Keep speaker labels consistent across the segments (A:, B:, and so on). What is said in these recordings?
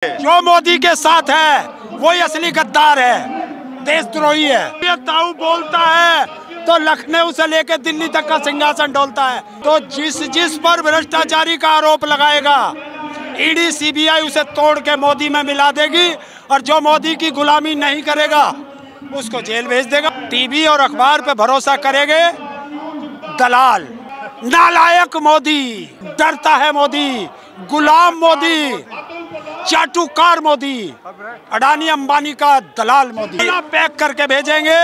A: जो मोदी के साथ है वही असली गद्दार है, देशद्रोही है। ये ताऊ बोलता है तो लखनऊ से लेकर दिल्ली तक का सिंहासन डोलता है। तो जिस पर भ्रष्टाचारी का आरोप लगाएगा ईडी सीबीआई उसे तोड़ के मोदी में मिला देगी, और जो मोदी की गुलामी नहीं करेगा उसको जेल भेज देगा। टीवी और अखबार पे भरोसा करेंगे दलाल, नालायक मोदी, डरता है मोदी, गुलाम मोदी, चाटुकार मोदी, अडानी अंबानी का दलाल मोदी। पैक करके भेजेंगे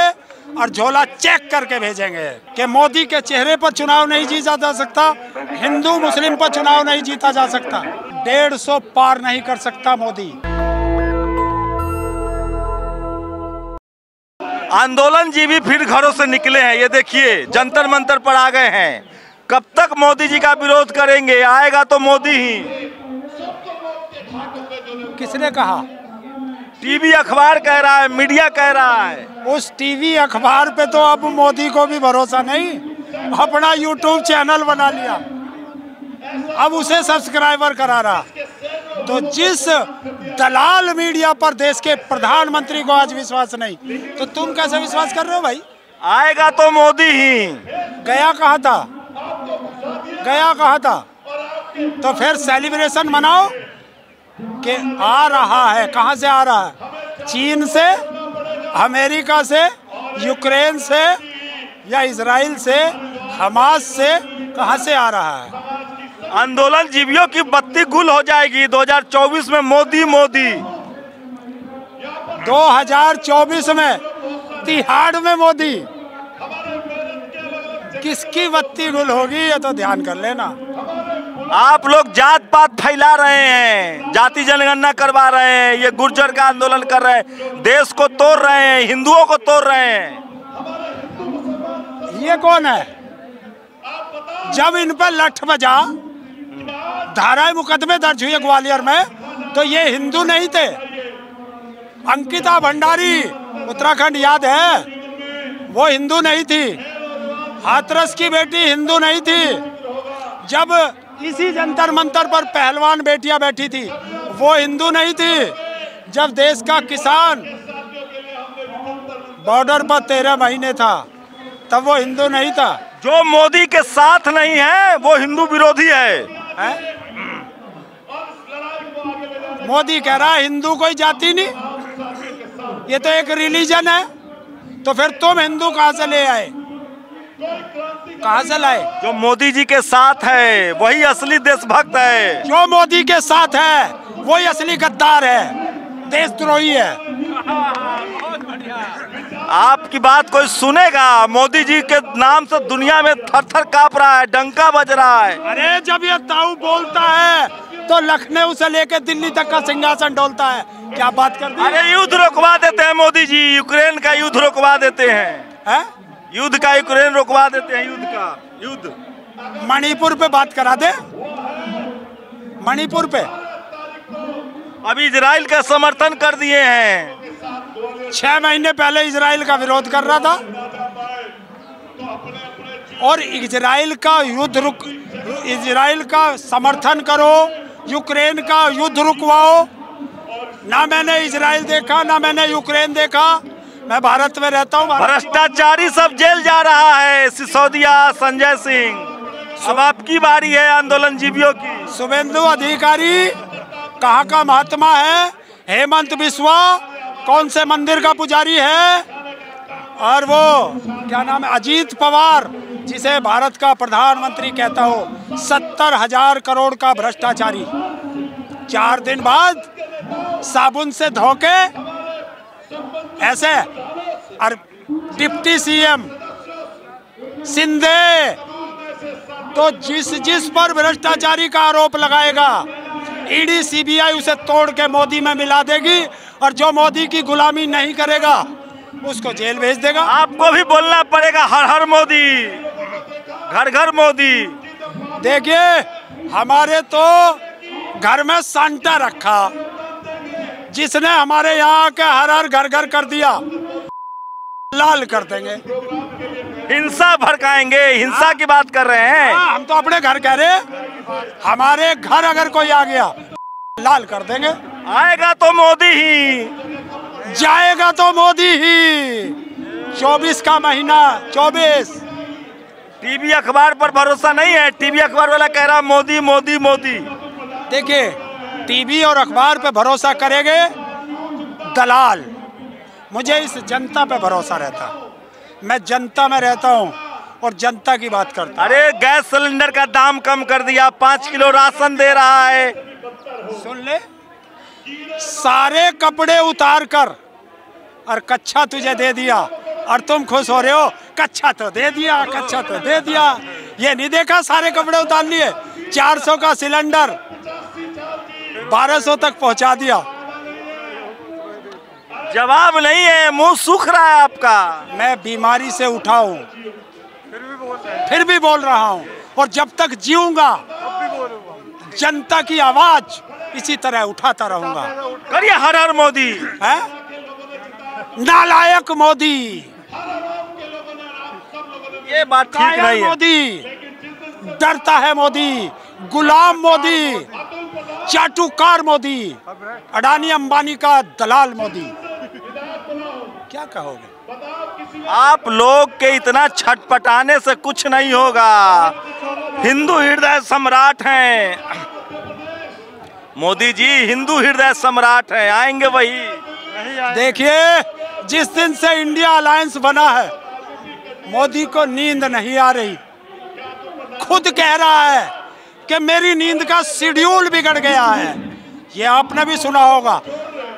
A: और झोला चेक करके भेजेंगे कि मोदी के चेहरे पर चुनाव नहीं जीता जा सकता, हिंदू मुस्लिम पर चुनाव नहीं जीता जा सकता, 150 पार नहीं कर सकता मोदी।
B: आंदोलनजीवी फिर घरों से निकले हैं। ये देखिए जंतर मंतर पर आ गए हैं। कब तक मोदी जी का विरोध करेंगे? आएगा तो मोदी ही।
A: किसने कहा?
B: टीवी अखबार कह रहा है, मीडिया कह रहा है।
A: उस टीवी अखबार पे तो अब मोदी को भी भरोसा नहीं, अपना यूट्यूब चैनल बना लिया, अब उसे सब्सक्राइबर करा रहा। तो जिस दलाल मीडिया पर देश के प्रधानमंत्री को आज विश्वास नहीं, तो तुम कैसे विश्वास कर रहे हो भाई?
B: आएगा तो मोदी ही।
A: गया कहाँ था? गया कहाँ था? तो फिर सेलिब्रेशन मनाओ कि आ रहा है। कहाँ से आ रहा है? चीन से, अमेरिका से, यूक्रेन से या इजराइल से, हमास से? कहाँ से आ रहा है?
B: आंदोलन जीवियों की बत्ती गुल हो जाएगी 2024 में। मोदी मोदी
A: 2024 में तिहाड़ में मोदी। किसकी बत्ती गुल होगी ये तो ध्यान कर लेना।
B: आप लोग जात पात फैला रहे हैं, जाति जनगणना करवा रहे हैं, ये गुर्जर का आंदोलन कर रहे हैं, देश को तोड़ रहे हैं, हिंदुओं को तोड़ रहे हैं।
A: ये कौन है? जब इन पर लठ बजा, धाराएं मुकदमे दर्ज हुए ग्वालियर में, तो ये हिंदू नहीं थे। अंकिता भंडारी उत्तराखंड याद है, वो हिंदू नहीं थी। हाथरस की बेटी हिंदू नहीं थी। जब इसी जंतर मंतर पर पहलवान बेटियां बैठी थी, वो हिंदू नहीं थी। जब देश का किसान बॉर्डर पर 13 महीने था, तब वो हिंदू नहीं था।
B: जो मोदी के साथ नहीं है वो हिंदू विरोधी है?
A: मोदी कह रहा है हिंदू कोई जाति नहीं, ये तो एक रिलीजन है। तो फिर तुम हिंदू कहाँ से ले आए? कहाँ से लाए?
B: जो मोदी जी के साथ है वही असली देशभक्त है।
A: जो मोदी के साथ है वही असली गद्दार है, देशद्रोही है।
B: आपकी बात कोई सुनेगा? मोदी जी के नाम से दुनिया में थर थर कांप रहा है, डंका बज रहा है।
A: अरे जब ये ताऊ बोलता है तो लखनऊ से लेकर दिल्ली तक का सिंहासन डोलता है। क्या बात कर दी?
B: अरे युद्ध रोकवा देते हैं मोदी जी, यूक्रेन का युद्ध रोकवा देते हैं। युद्ध का यूक्रेन रोकवा देते हैं, युद्ध।
A: मणिपुर पे बात करा दे, मणिपुर पे।
B: अभी इजराइल का समर्थन कर दिए हैं।
A: 6 महीने पहले इजराइल का विरोध कर रहा था, और इजराइल का समर्थन करो, यूक्रेन का युद्ध रुकवाओ। ना मैंने इजराइल देखा, ना मैंने यूक्रेन देखा। मैं भारत में रहता हूँ।
B: भ्रष्टाचारी सब जेल जा रहा है, सिसोदिया, संजय सिंह। अब आपकी बारी है आंदोलन जीवियों की।
A: शुभेंदु अधिकारी कहाँ का महात्मा है? हेमंत बिस्वा कौन से मंदिर का पुजारी है? और वो क्या नाम है, अजीत पवार, जिसे भारत का प्रधानमंत्री कहता हो, 70,000 करोड़ का भ्रष्टाचारी। 4 दिन बाद साबुन से धोके ऐसे। और डिप्टी सीएम सिंधे तो जिस पर भ्रष्टाचारी का आरोप लगाएगा ईडी सीबीआई उसे तोड़ के मोदी में मिला देगी, और जो मोदी की गुलामी नहीं करेगा उसको जेल भेज देगा।
B: आपको भी बोलना पड़ेगा हर हर मोदी, घर घर मोदी।
A: देखिए हमारे तो घर में सांता रखा, जिसने हमारे यहाँ के हर हर घर घर कर दिया, लाल कर देंगे।
B: हिंसा भड़काएंगे, हिंसा की बात कर रहे हैं।
A: हम तो अपने घर कह रहे हैं, हमारे घर अगर कोई आ गया लाल कर देंगे।
B: आएगा तो मोदी ही,
A: जाएगा तो मोदी ही। 24 का महीना 24।
B: टीवी अखबार पर भरोसा नहीं है। टीवी अखबार वाला कह रहा मोदी मोदी मोदी।
A: देखिए, टीवी और अखबार पे भरोसा करेंगे दलाल। मुझे इस जनता पे भरोसा रहता। मैं जनता में रहता हूँ और जनता की बात करता हूँ।
B: अरे गैस सिलेंडर का दाम कम कर दिया, 5 किलो राशन दे रहा है।
A: सुन ले, सारे कपड़े उतार कर और कच्छा तुझे दे दिया और तुम खुश हो रहे हो। कच्छा तो दे दिया, कच्छा तो दे दिया। ये नहीं देखा सारे कपड़े उतार लिए। 400 का सिलेंडर 1200 तक पहुंचा दिया।
B: जवाब नहीं है, मुंह सूख रहा है आपका।
A: मैं बीमारी से उठा हूँ, फिर भी बोल रहा हूँ और जब तक जीऊंगा जनता की आवाज इसी तरह उठाता रहूंगा।
B: करिए हर हर मोदी।
A: है नालायक मोदी,
B: ये बात ठीक नहीं है।
A: मोदी डरता है, मोदी गुलाम मोदी, चाटुकार मोदी, अडानी अंबानी का दलाल मोदी। क्या कहोगे?
B: आप लोग के इतना छटपटाने से कुछ नहीं होगा। हिंदू हृदय सम्राट हैं मोदी जी, हिंदू हृदय सम्राट हैं, आएंगे वही।
A: देखिए, जिस दिन से इंडिया अलायंस बना है मोदी को नींद नहीं आ रही। खुद कह रहा है कि मेरी नींद का शेड्यूल बिगड़ गया है। ये आपने भी सुना होगा,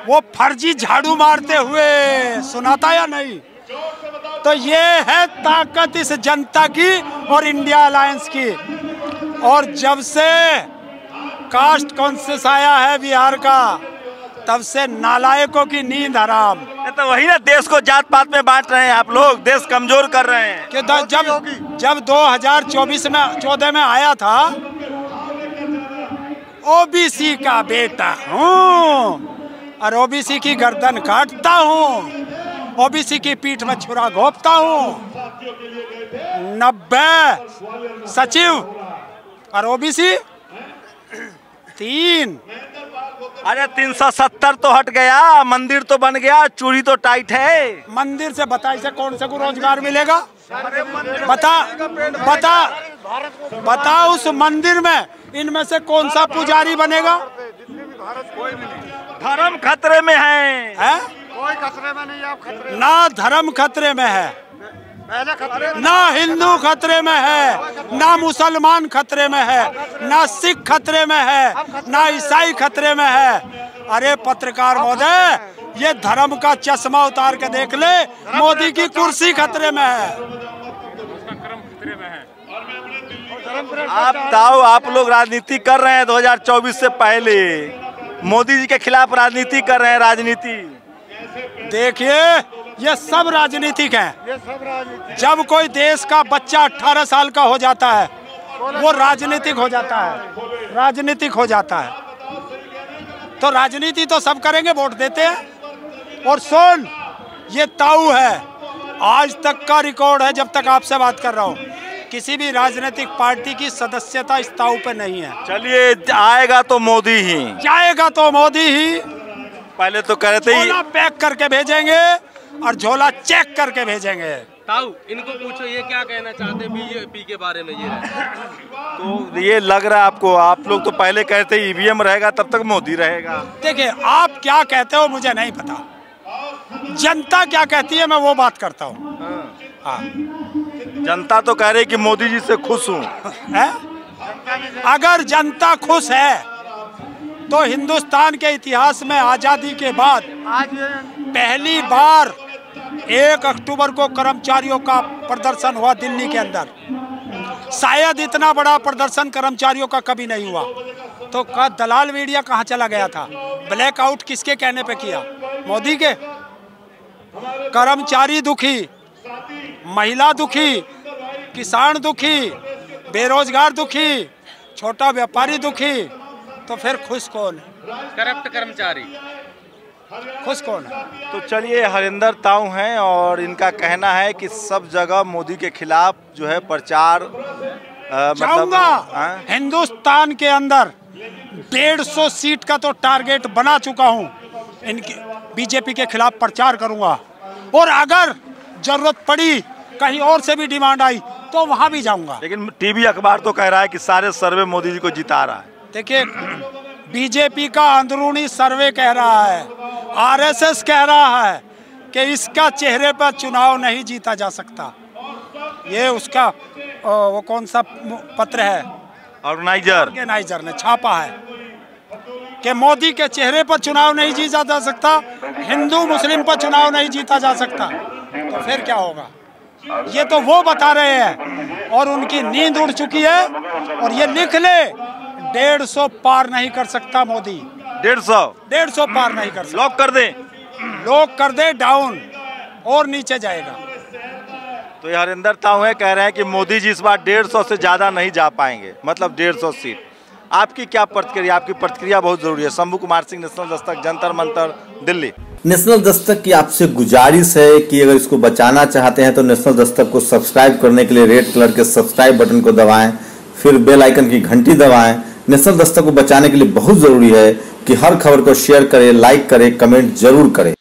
A: वो फर्जी झाड़ू मारते हुए सुनाता या नहीं? तो ये है ताकत इस जनता की और इंडिया अलायंस की। और जब से कास्ट कॉन्सेंसस आया है बिहार का, तब से नालायकों की नींद हराम।
B: तो वही ना, देश को जात पात में बांट रहे हैं आप लोग, देश कमजोर कर रहे हैं।
A: कि जब 2014 में आया था, ओबीसी का बेटा हूँ और ओबीसी की गर्दन काटता हूँ, ओबीसी की पीठ में छुरा घोंपता हूँ। 90 सचिव और ओबीसी 3।
B: अरे 370 तो हट गया, मंदिर तो बन गया, चूड़ी तो टाइट है।
A: मंदिर से बता, इसे कौन से को रोजगार मिलेगा? बता उस मंदिर में इनमें से कौन सा पुजारी बनेगा?
B: धर्म खतरे में है।
A: कोई खतरे में नहीं, आप खतरे ना धर्म खतरे में है, ना हिंदू खतरे में है, ना मुसलमान खतरे में है, ना सिख खतरे में है, ना ईसाई खतरे में है। अरे पत्रकार महोदय, ये धर्म का चश्मा उतार के देख ले, मोदी की कुर्सी खतरे में है।
B: आप लोग राजनीति कर रहे हैं 2024 से पहले, मोदी जी के खिलाफ राजनीति कर रहे हैं। राजनीति
A: देखिए, ये सब राजनीतिक है। जब कोई देश का बच्चा 18 साल का हो जाता है, वो राजनीतिक हो जाता है, राजनीतिक हो जाता है। तो राजनीति तो सब करेंगे, वोट देते हैं। और सुन, ये ताऊ है, आज तक का रिकॉर्ड है, जब तक आपसे बात कर रहा हूँ, किसी भी राजनीतिक पार्टी की सदस्यता इस ताऊ पे नहीं है।
B: चलिए, आएगा तो मोदी ही,
A: जाएगा तो मोदी ही।
B: पहले तो कह रहे थे
A: झोला पैक करके भेजेंगे और झोला चेक करके भेजेंगे।
C: ताऊ, इनको पूछो ये क्या कहना चाहते हैं बीजेपी के बारे में। ये
B: तो ये लग रहा है आपको, आप लोग तो पहले कहते ईवीएम रहेगा तब तक मोदी रहेगा।
A: देखिए, आप क्या कहते हो मुझे नहीं पता, जनता क्या कहती है मैं वो बात करता हूँ। हाँ,
B: जनता तो कह रही कि मोदी जी से खुश हूँ।
A: अगर जनता खुश है तो हिंदुस्तान के इतिहास में आजादी के बाद पहली बार 1 अक्टूबर को कर्मचारियों का प्रदर्शन हुआ दिल्ली के अंदर। शायद इतना बड़ा प्रदर्शन कर्मचारियों का कभी नहीं हुआ। तो दलाल मीडिया कहाँ चला गया था? ब्लैकआउट किसके कहने पे किया? मोदी के। कर्मचारी दुखी, महिला दुखी, किसान दुखी, बेरोजगार दुखी, छोटा व्यापारी दुखी, तो फिर खुश कौन है?
C: करप्ट कर्मचारी
A: खुश कौन है?
B: तो चलिए, हरिंदर ताऊ हैं और इनका कहना है कि सब जगह मोदी के खिलाफ जो है प्रचार
A: जाऊंगा। हिंदुस्तान के अंदर 150 सीट का तो टारगेट बना चुका हूं। इनके बीजेपी के खिलाफ प्रचार करूंगा और अगर जरूरत पड़ी कहीं और से भी डिमांड आई तो वहां भी जाऊंगा।
B: लेकिन टीवी अखबार तो कह रहा है कि सारे सर्वे मोदी जी को जिता रहा है।
A: देखिए, बीजेपी का अंदरूनी सर्वे कह रहा है, आरएसएस कह रहा है कि इसका चेहरे पर चुनाव नहीं जीता जा सकता। ये उसका वो कौन सा पत्र है, ऑर्गेनाइजर ने छापा है कि मोदी के चेहरे पर चुनाव नहीं जीता जा सकता, हिंदू मुस्लिम पर चुनाव नहीं जीता जा सकता। तो फिर क्या होगा? ये तो वो बता रहे हैं और उनकी नींद उड़ चुकी है। और ये लिख ले, 150 पार नहीं कर सकता मोदी।
B: 150
A: पार नहीं कर सकता।
B: लॉक कर दे
A: डाउन और नीचे जाएगा।
B: तो ये हरिंदर ताऊ है, कह रहे हैं कि मोदी जी इस बार 150 से ज्यादा नहीं जा पाएंगे, मतलब 150 सीट। आपकी क्या प्रतिक्रिया? आपकी प्रतिक्रिया बहुत जरूरी है। शंभू कुमार सिंह, नेशनल दस्तक, जंतर मंतर, दिल्ली।
D: नेशनल दस्तक की आपसे गुजारिश है कि अगर इसको बचाना चाहते हैं तो नेशनल दस्तक को सब्सक्राइब करने के लिए रेड कलर के सब्सक्राइब बटन को दबाएं, फिर बेल आइकन की घंटी दबाएं। नेशनल दस्तक को बचाने के लिए बहुत जरूरी है कि हर खबर को शेयर करें, लाइक करें, कमेंट जरूर करें।